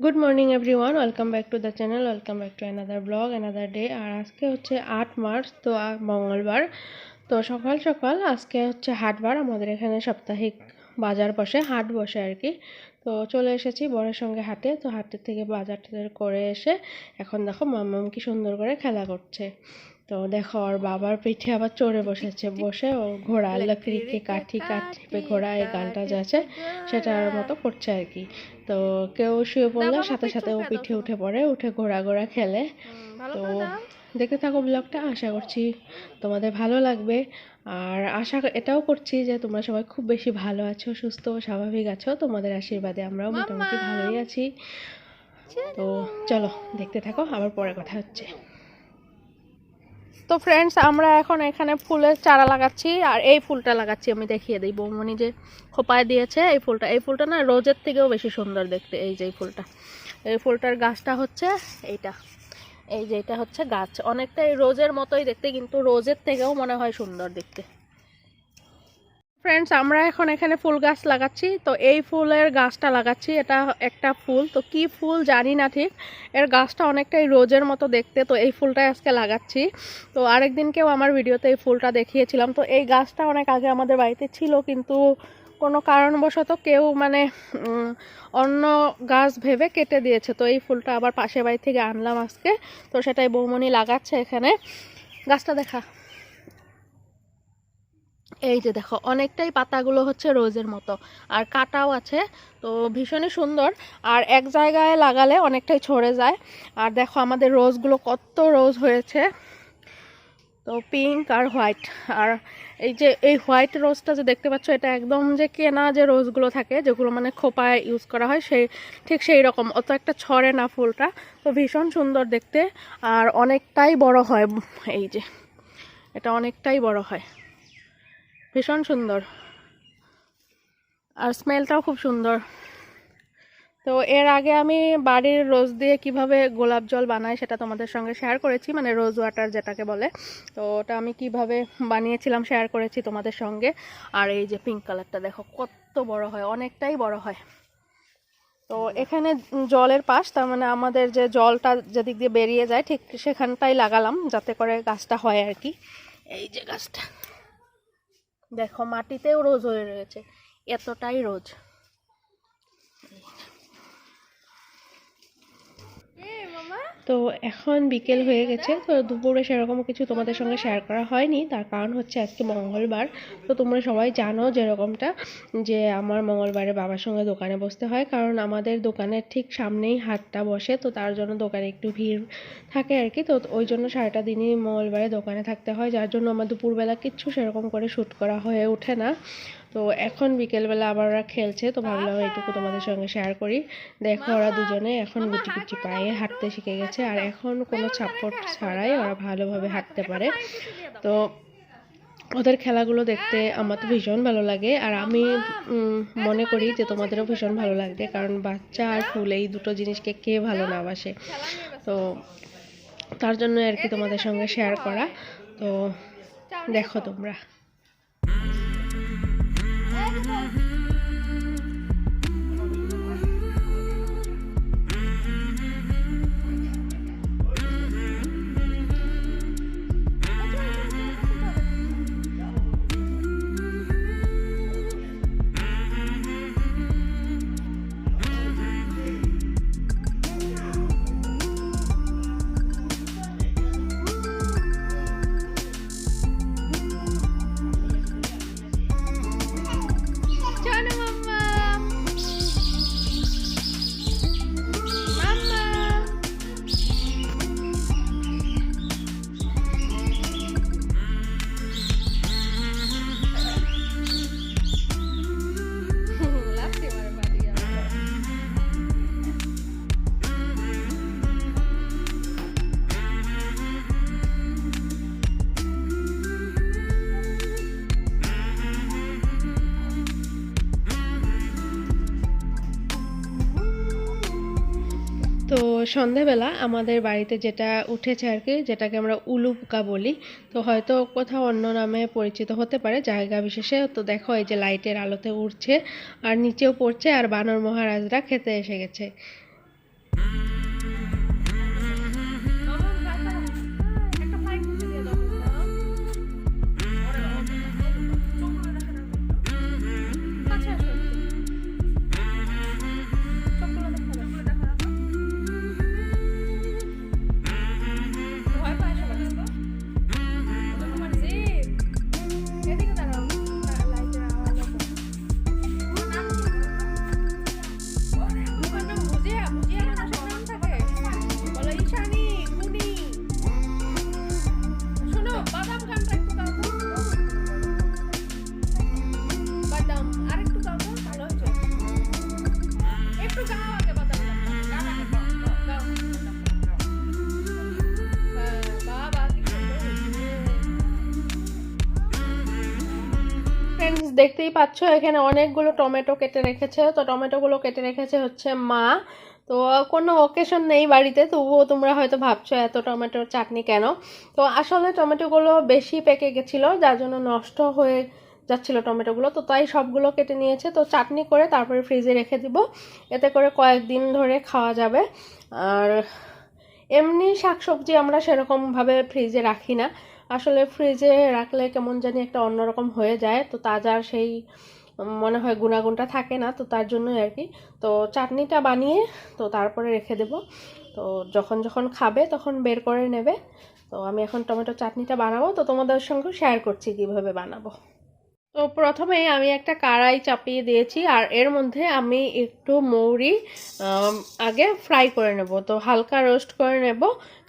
Good morning everyone, welcome back to the channel, welcome back to another blog, another day. আর আজকে হচ্ছে 8 March, তো মঙ্গলবার। তো সকাল সকাল আজকে হচ্ছে হাটবার, আমাদের এখানে সাপ্তাহিক বাজার বসে, হাট বসে আর কি। তো চলে এসেছি বরের সঙ্গে হাটে। তো হাটের থেকে বাজার টাজার করে এসে এখন দেখো মাম্মাম কি সুন্দর করে খেলা করছে। তো দেখো ওর বাবার পিঠে আবার চড়ে বসেছে, বসে ও ঘোড়া লকড়িকে কাঠি কাঠি ঘোড়া এই গানটা যে আছে সেটার মতো করছে আর কি। তো কেউ শুয়ে পড়লে সাথে সাথে ও পিঠে উঠে পড়ে, উঠে ঘোড়া ঘোড়া খেলে। তো দেখতে থাকো ব্লগটা, আশা করছি তোমাদের ভালো লাগবে। আর আশা এটাও করছি যে তোমরা সবাই খুব বেশি ভালো আছো, সুস্থ ও স্বাভাবিক আছো। তোমাদের আশীর্বাদে আমরাও মোটামুটি ভালোই আছি। তো চলো দেখতে থাকো, আবার পরে কথা হচ্ছে। তো ফ্রেন্ডস, আমরা এখন এখানে ফুলের চারা লাগাচ্ছি, আর এই ফুলটা লাগাচ্ছি আমি দেখিয়ে দিই। বৌমনি যে খোপায় দিয়েছে এই ফুলটা না রোজের থেকেও বেশি সুন্দর দেখতে। এই যে এই ফুলটার গাছটা হচ্ছে এইটা, এই যে এটা হচ্ছে গাছ, অনেকটা এই রোজের মতোই দেখতে, কিন্তু রোজের থেকেও মনে হয় সুন্দর দেখতে। ফ্রেন্ডস, আমরা এখন এখানে ফুল গাছ লাগাচ্ছি। তো এই ফুলের গাছটা লাগাচ্ছি, এটা একটা ফুল, তো কি ফুল জানি না ঠিক। এর গাছটা অনেকটাই রোজের মতো দেখতে, তো এই ফুলটাই আজকে লাগাচ্ছি। তো আরেকদিনকেও আমার ভিডিওতে এই ফুলটা দেখিয়েছিলাম। তো এই গাছটা অনেক আগে আমাদের বাড়িতে ছিল, কিন্তু কোনো কারণবশত কেউ অন্য গাছ ভেবে কেটে দিয়েছে। তো এই ফুলটা আবার পাশের বাড়ি থেকে আনলাম আজকে। তো সেটাই বৌমনি লাগাচ্ছে এখানে। গাছটা দেখা, এই যে দেখো অনেকটাই পাতাগুলো হচ্ছে রোজের মতো, আর কাটাও আছে। তো ভীষণই সুন্দর, আর এক জায়গায় লাগালে অনেকটাই ছড়ে যায়। আর দেখো আমাদের রোজগুলো কত রোজ হয়েছে, তো পিঙ্ক আর হোয়াইট। আর এই যে এই হোয়াইট রোজটা যে দেখতে পাচ্ছ, এটা একদম যে কেনা যে রোজগুলো থাকে, যেগুলো মানে খোপায় ইউজ করা হয়, ঠিক সেই রকম, অত একটা ছড়ে না ফুলটা। তো ভীষণ সুন্দর দেখতে, আর অনেকটাই বড় হয়। এই যে এটা অনেকটাই বড় হয়, ভীষণ সুন্দর, আর স্মেলটাও খুব সুন্দর। তো এর আগে আমি বাড়ির রোজ দিয়ে কিভাবে গোলাপ জল বানাই সেটা তোমাদের সঙ্গে শেয়ার করেছি, মানে রোজ ওয়াটার যেটাকে বলে। তো ওটা আমি কিভাবে বানিয়েছিলাম শেয়ার করেছি তোমাদের সঙ্গে। আর এই যে পিঙ্ক কালারটা দেখো কত বড় হয়, অনেকটাই বড় হয়। তো এখানে জলের পাশ, তার মানে আমাদের যে জলটা যেদিক দিয়ে বেরিয়ে যায় ঠিক সেখানটাই লাগালাম, যাতে করে গাছটা হয় আর কি। এই যে গাছটা দেখো মাটিতেও রোজ হয়ে রয়েছে, এতটাই রোজ। তো এখন বিকেল হয়ে গেছে, তো দুপুরে সেরকম কিছু তোমাদের সঙ্গে শেয়ার করা হয়নি, তার কারণ হচ্ছে আজকে মঙ্গলবার। তো তোমরা সবাই জানো যেরকমটা, যে আমার মঙ্গলবারে বাবার সঙ্গে দোকানে বসতে হয়, কারণ আমাদের দোকানের ঠিক সামনেই হাটটা বসে। তো তার জন্য দোকানে একটু ভিড় থাকে আর কি। তো ওই জন্য সারাটা দিনই মঙ্গলবারে দোকানে থাকতে হয়, যার জন্য আমার দুপুরবেলা কিচ্ছু সেরকম করে শ্যুট করা হয়ে ওঠে না। তো এখন বিকেলবেলা আবার ওরা খেলছে, তো ভাবলাম এইটুকু তোমাদের সঙ্গে শেয়ার করি। দেখো ওরা দুজনে এখন গুটি গুটি পায়ে হাঁটতে শিখে গেছে, আর এখন কোনো সাপোর্ট ছাড়াই ওরা ভালোভাবে হাঁটতে পারে। তো ওদের খেলাগুলো দেখতে আমার তো ভীষণ ভালো লাগে, আর আমি মনে করি যে তোমাদেরও ভীষণ ভালো লাগবে, কারণ বাচ্চা আর ফুল এই দুটো জিনিসকে কে ভালো না বাসে। তো তার জন্য আর কি তোমাদের সঙ্গে শেয়ার করা। তো দেখো তোমরা। তো সন্ধেবেলা আমাদের বাড়িতে যেটা উঠেছে আর কি, যেটাকে আমরা উলুপকা বলি, তো হয়তো কোথাও অন্য নামে পরিচিত হতে পারে জায়গা বিশেষে। তো দেখো এই যে লাইটের আলোতে উঠছে, আর নিচেও পড়ছে, আর বানর মহারাজরা খেতে এসে গেছে। ফ্রেন্ডস দেখতেই পাচ্ছ এখানে অনেকগুলো টমেটো কেটে রেখেছে। তো টমেটোগুলো কেটে রেখেছে হচ্ছে মা। তো কোনো অকেশন নেই বাড়িতে, তবুও তোমরা হয়তো ভাবছো এত টমেটোর চাটনি কেন। তো আসলে টমেটোগুলো বেশি পেকে গেছিলো, যার জন্য নষ্ট হয়ে যাচ্ছিল টমেটোগুলো, তো তাই সবগুলো কেটে নিয়েছে। তো চাটনি করে তারপরে ফ্রিজে রেখে দিব, এতে করে কয়েকদিন ধরে খাওয়া যাবে। আর এমনি শাকসবজি আমরা সেরকমভাবে ফ্রিজে রাখি না, আসলে ফ্রিজে রাখলে কেমন জানি একটা অন্যরকম হয়ে যায়, তো তাজার সেই মনে হয় গুণাগুণটা থাকে না, তো তার জন্যই আর কি। তো চাটনিটা বানিয়ে তো তারপরে রেখে দেব, তো যখন যখন খাবে তখন বের করে নেবে। তো আমি এখন টমেটো চাটনিটা বানাবো, তো তোমাদের সঙ্গে শেয়ার করছি কিভাবে বানাবো। তো প্রথমেই আমি একটা কড়াই চাপিয়ে দিয়েছি, আর এর মধ্যে আমি একটু মৌরি আগে ফ্রাই করে নেব, তো হালকা রোস্ট করে নেব,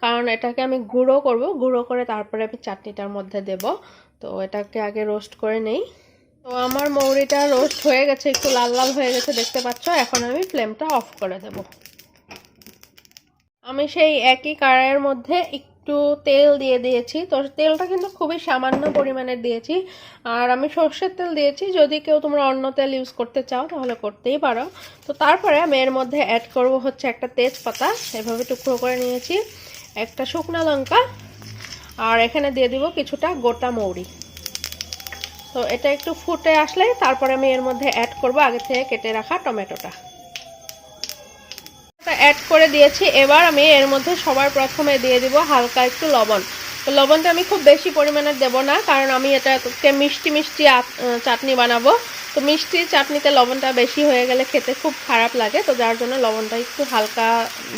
কারণ এটাকে আমি গুঁড়ো করব, গুঁড়ো করে তারপরে আমি চাটনিটার মধ্যে দেব। তো এটাকে আগে রোস্ট করে নেই। তো আমার মৌরিটা রোস্ট হয়ে গেছে, একটু লাল লাল হয়ে গেছে দেখতে পাচ্ছ। এখন আমি ফ্লেমটা অফ করে দেব। আমি সেই একই কড়াইয়ের মধ্যে একটু তেল দিয়ে দিয়েছি, তো তেলটা কিন্তু খুবই সামান্য পরিমাণের দিয়েছি, আর আমি সর্ষের তেল দিয়েছি। যদি কেউ তোমরা অন্য তেল ইউজ করতে চাও তাহলে করতেই পারো। তো তারপরে আমি এর মধ্যে অ্যাড করব হচ্ছে একটা তেজপাতা এভাবে টুকরো করে নিয়েছি, একটা শুকনো লঙ্কা, আর এখানে দিয়ে দিব কিছুটা গোটা মৌরি। তো এটা একটু ফুটে আসলে তারপরে আমি এর মধ্যে অ্যাড করব আগে থেকে কেটে রাখা টমেটোটা। অ্যাড করে দিয়েছি। এবার আমি এর মধ্যে সবার প্রথমে দিয়ে দিব হালকা একটু লবণ। তো লবণটা আমি খুব বেশি পরিমাণে দেব না, কারণ আমি এটাকে মিষ্টি মিষ্টি চাটনি বানাবো। তো মিষ্টি চাটনিতে লবণটা বেশি হয়ে গেলে খেতে খুব খারাপ লাগে, তো যার জন্য লবণটা একটু হালকা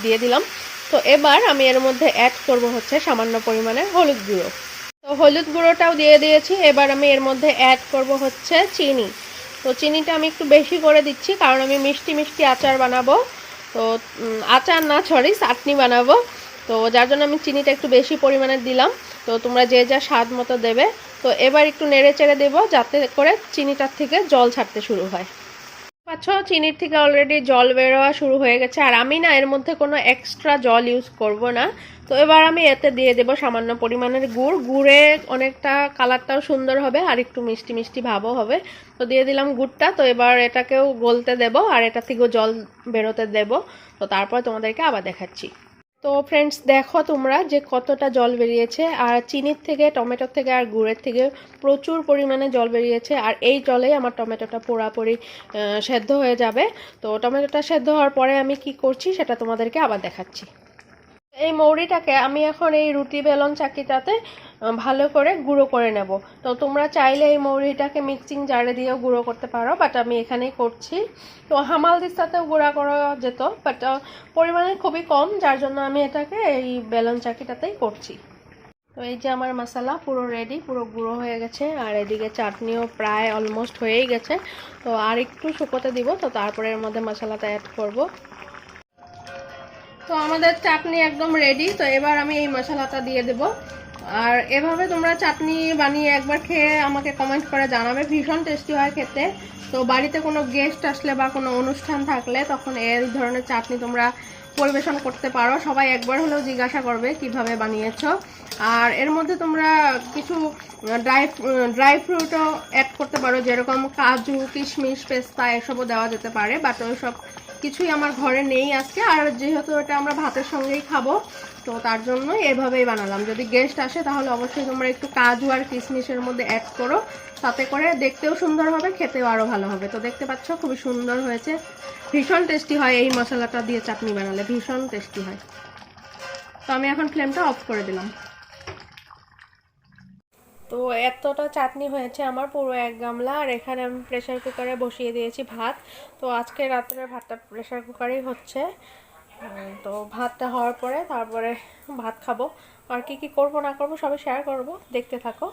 দিয়ে দিলাম। তো এবার আমি এর মধ্যে অ্যাড করব হচ্ছে সামান্য পরিমাণে হলুদ গুঁড়ো। তো হলুদ গুঁড়োটাও দিয়ে দিয়েছি। এবার আমি এর মধ্যে অ্যাড করব হচ্ছে চিনি। তো চিনিটা আমি একটু বেশি করে দিচ্ছি, কারণ আমি মিষ্টি মিষ্টি আচার বানাবো। তো আচার না, সরি, চাটনি বানাবো, তো যার জন্য আমি চিনিটা একটু বেশি পরিমাণে দিলাম। তো তোমরা যে যা স্বাদ মতো দেবে। তো এবার একটু নেড়ে চেড়ে দেবো, যাতে করে চিনিটার থেকে জল ছাড়তে শুরু হয়। পাচ্ছ চিনির থেকে অলরেডি জল বেরোয়া শুরু হয়ে গেছে, আর আমি না এর মধ্যে কোনো এক্সট্রা জল ইউজ করব না। তো এবার আমি এতে দিয়ে দেব সামান্য পরিমাণের গুড়। গুড়ে অনেকটা কালারটাও সুন্দর হবে, আর একটু মিষ্টি মিষ্টি ভাবও হবে। তো দিয়ে দিলাম গুড়টা। তো এবার এটাকেও গলতে দেব, আর এটা থেকেও জল বেরোতে দেব। তো তারপর তোমাদেরকে আবার দেখাচ্ছি। তো ফ্রেন্ডস দেখো তোমরা যে কতটা জল বেরিয়েছে, আর চিনির থেকে, টমেটোর থেকে আর গুড়ের থেকে প্রচুর পরিমাণে জল বেরিয়েছে, আর এই জলেই আমার টমেটোটা পুরোপুরি সেদ্ধ হয়ে যাবে। তো টমেটোটা সেদ্ধ হওয়ার পরে আমি কি করছি সেটা তোমাদেরকে আবার দেখাচ্ছি। এই মৌরিটাকে আমি এখন এই রুটি বেলন চাকিটাতে ভালো করে গুঁড়ো করে নেব। তো তোমরা চাইলে এই মৌরিটাকে মিক্সিং জারে দিয়েও গুঁড়ো করতে পারো, বাট আমি এখানেই করছি। তো হামাল দিস্তাতেও গুঁড়া করা যেত, বাট পরিমাণে খুবই কম, যার জন্য আমি এটাকে এই বেলন চাকিটাতেই করছি। তো এই যে আমার মশলা পুরো রেডি, পুরো গুঁড়ো হয়ে গেছে, আর এদিকে চাটনিও প্রায় অলমোস্ট হয়েই গেছে। তো আর একটু শুকোতে দিব, তো তারপরে এর মধ্যে মশলাটা অ্যাড করব। তো আমাদের চাটনি একদম রেডি। তো এবার আমি এই মশলাটা দিয়ে দেব, আর এভাবে তোমরা চাটনি বানিয়ে একবার খেয়ে আমাকে কমেন্ট করে জানাবে, ভীষণ টেস্টি হয় খেতে। তো বাড়িতে কোনো গেস্ট আসলে বা কোনো অনুষ্ঠান থাকলে তখন এই ধরনের চাটনি তোমরা পরিবেশন করতে পারো, সবাই একবার হলেও জিজ্ঞাসা করবে কিভাবে বানিয়েছো। আর এর মধ্যে তোমরা কিছু ড্রাই ফ্রুটও অ্যাড করতে পারো, যেরকম কাজু, কিশমিশ, পেস্তা এসবও দেওয়া যেতে পারে, বাট ওইসব কিছুই আমার ঘরে নেই আজকে। আর যেহেতু এটা আমরা ভাতের সঙ্গেই খাবো, তো তার জন্যই এভাবেই বানালাম। যদি গেস্ট আসে তাহলে অবশ্যই তোমরা একটু কাজু আর কিশমিশের মধ্যে অ্যাড করো, তাতে করে দেখতেও সুন্দর হবে, খেতেও আরও ভালো হবে। তো দেখতে পাচ্ছ খুবই সুন্দর হয়েছে, ভীষণ টেস্টি হয় এই মশলাটা দিয়ে চাটনি বানালে, ভীষণ টেস্টি হয়। তো আমি এখন ফ্লেমটা অফ করে দিলাম। তো এতটা চাটনি হয়েছে আমার, পুরো এক গামলা। আর এখানে আমি প্রেসার কুকারে বসিয়ে দিয়েছি ভাত। তো আজকে রাত্রে ভাতটা প্রেসার কুকারেই হচ্ছে। তো ভাতটা হওয়ার পরে তারপরে ভাত খাবো। আর কি কি করব না করব সবই শেয়ার করব, দেখতে থাকো।